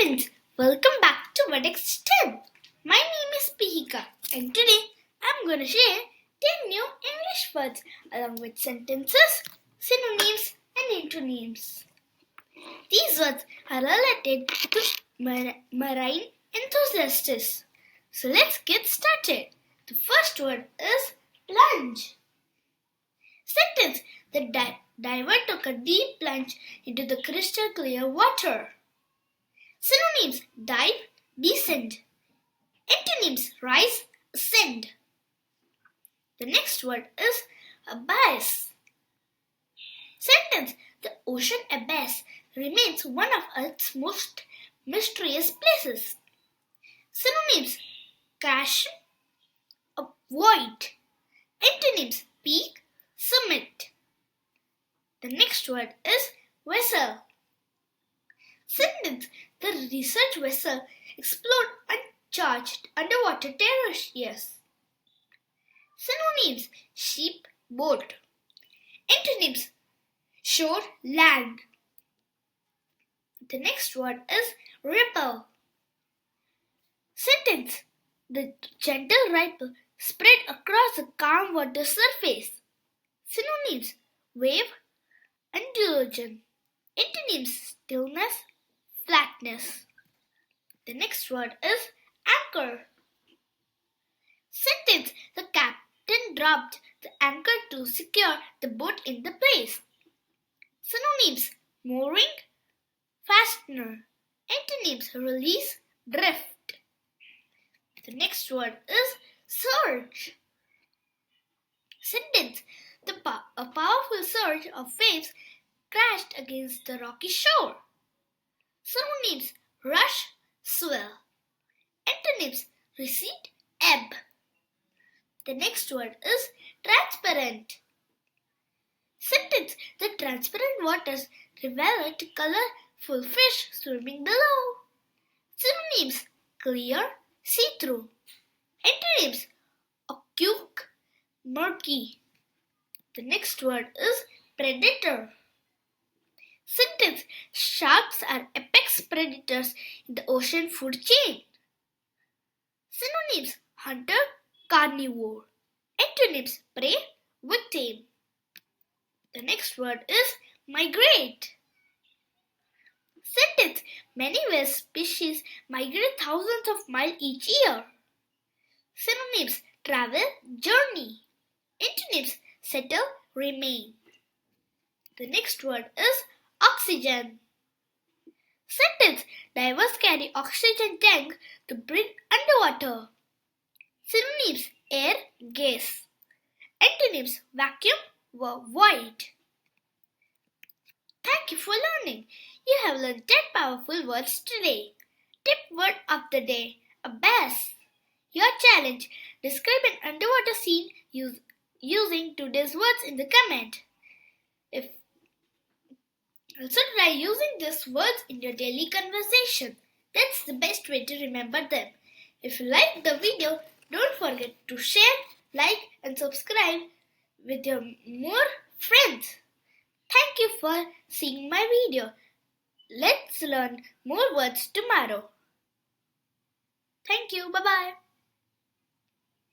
friends, welcome back to Vertex 10. My name is Pihika and today I'm going to share 10 new English words along with sentences, synonyms and antonyms. These words are related to marine enthusiasts. So let's get started. The first word is plunge. Sentence: the diver took a deep plunge into the crystal clear water. Synonyms: dive, descend. Antonyms: rise, ascend. The next word is abyss. Sentence: the ocean abyss remains one of Earth's most mysterious places. Synonyms: crash, void. Antonyms: peak, summit. The next word is vessel. Sentence: the research vessel explored uncharged underwater terrorists. Synonyms: ship, boat. Antonyms: shore, land. The next word is ripple. Sentence: the gentle ripple spread across the calm water surface. Synonyms: wave, undulation. Antonyms: stillness, flatness. The next word is anchor. Sentence: the captain dropped the anchor to secure the boat in the place. Synonyms: mooring, fastener. Antonyms: release, drift. The next word is surge. Sentence: a powerful surge of waves crashed against the rocky shore. Synonyms: rush, swell. Antonyms: recede, ebb. The next word is transparent. Sentence: the transparent waters revealed colorful fish swimming below. Synonyms: clear, see-through. Antonyms: opaque, murky. The next word is predator. Sentence: sharks are apex predators in the ocean food chain. Synonyms: hunter, carnivore. Antonyms: prey, victim. The next word is migrate. Sentence: many whale species migrate thousands of miles each year. Synonyms: travel, journey. Antonyms: settle, remain. The next word is oxygen. Sentence: divers carry oxygen tank to breathe underwater. Synonyms: air, gas. Antonyms: vacuum, void. Thank you for learning. You have learned 10 powerful words today. Tip word of the day: abyss. Your challenge: describe an underwater scene using today's words in the comment. Also try using these words in your daily conversation. That's the best way to remember them. If you liked the video, don't forget to share, like and subscribe with your more friends. Thank you for seeing my video. Let's learn more words tomorrow. Thank you. Bye-bye.